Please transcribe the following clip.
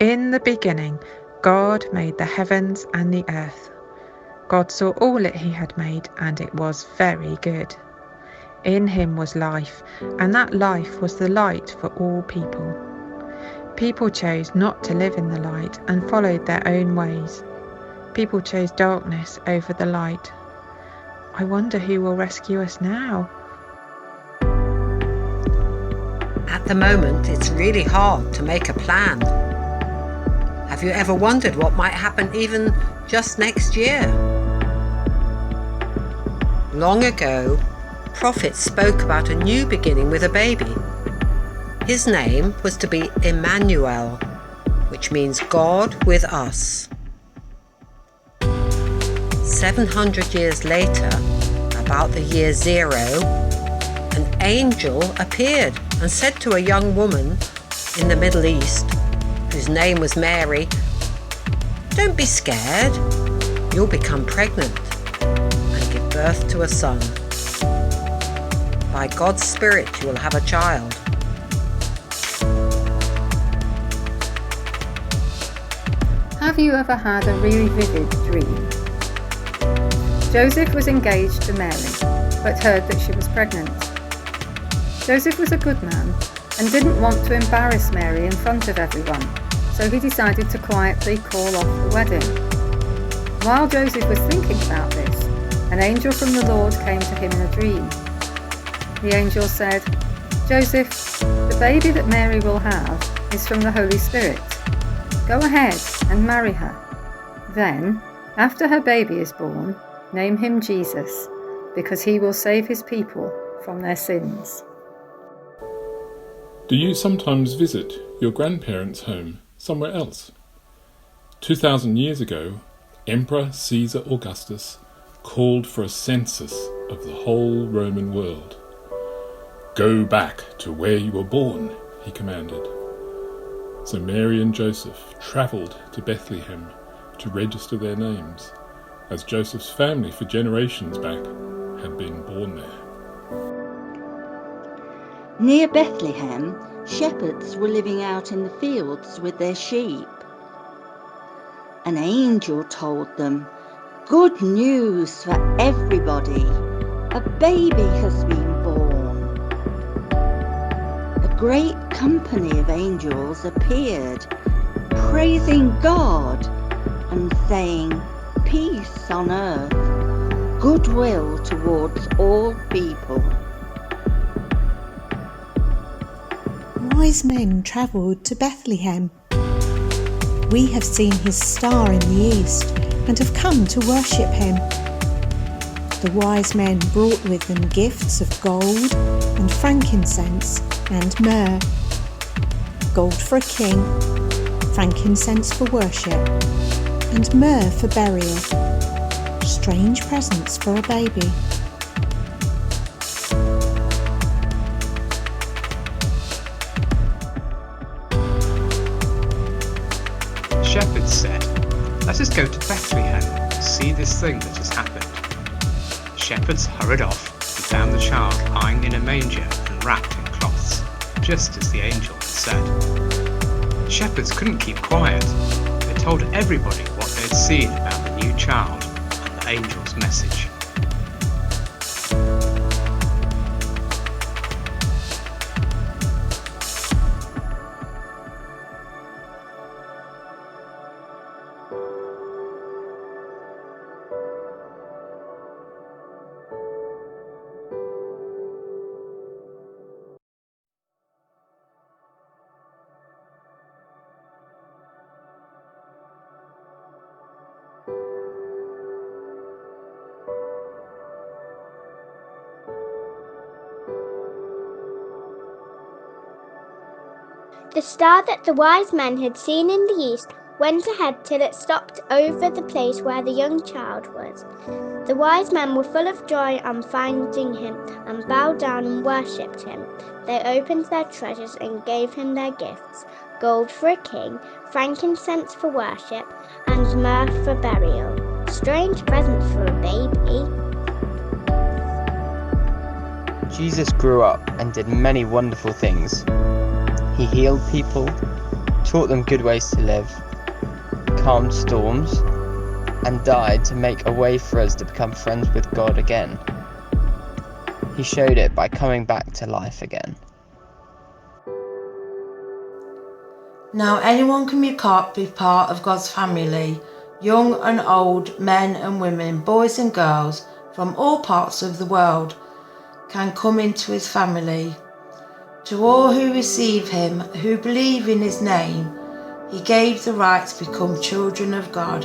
In the beginning, God made the heavens and the earth. God saw all that he had made, and it was very good. In him was life, and that life was the light for all people. People chose not to live in the light and followed their own ways. People chose darkness over the light. I wonder who will rescue us now. At the moment, it's really hard to make a plan. Have you ever wondered what might happen even just next year? Long ago, prophets spoke about a new beginning with a baby. His name was to be Emmanuel, which means God with us. 700 years later, about the year 0, an angel appeared and said to a young woman in the Middle East, whose name was Mary, "Don't be scared. You'll become pregnant and give birth to a son. By God's Spirit, you will have a child." Have you ever had a really vivid dream? Joseph was engaged to Mary, but heard that she was pregnant. Joseph was a good man and didn't want to embarrass Mary in front of everyone, so he decided to quietly call off the wedding. While Joseph was thinking about this, an angel from the Lord came to him in a dream. The angel said, "Joseph, the baby that Mary will have is from the Holy Spirit. Go ahead and marry her. Then, after her baby is born, name him Jesus, because he will save his people from their sins." Do you sometimes visit your grandparents' home somewhere else? 2,000 years ago, Emperor Caesar Augustus called for a census of the whole Roman world. "Go back to where you were born," he commanded. So Mary and Joseph travelled to Bethlehem to register their names, as Joseph's family for generations back had been born there. Near Bethlehem, shepherds were living out in the fields with their sheep. An angel told them, "Good news for everybody! A baby has been born." A great company of angels appeared, praising God and saying, "Peace on earth, goodwill towards all people." Wise men travelled to Bethlehem. "We have seen his star in the east and have come to worship him." The wise men brought with them gifts of gold and frankincense and myrrh. Gold for a king, frankincense for worship, and myrrh for burial. Strange presents for a baby. Shepherds said, "Let us go to Bethlehem and see this thing that has happened." Shepherds hurried off and found the child lying in a manger and wrapped in cloths, just as the angel had said. Shepherds couldn't keep quiet. They told everybody what they'd seen about the new child and the angel's message. The star that the wise men had seen in the east went ahead till it stopped over the place where the young child was. The wise men were full of joy on finding him and bowed down and worshipped him. They opened their treasures and gave him their gifts: gold for a king, frankincense for worship, and myrrh for burial. Strange presents for a baby. Jesus grew up and did many wonderful things. He healed people, taught them good ways to live, calmed storms, and died to make a way for us to become friends with God again. He showed it by coming back to life again. Now anyone can be part of God's family, young and old, men and women, boys and girls from all parts of the world can come into his family. To all who receive him, who believe in his name, he gave the right to become children of God.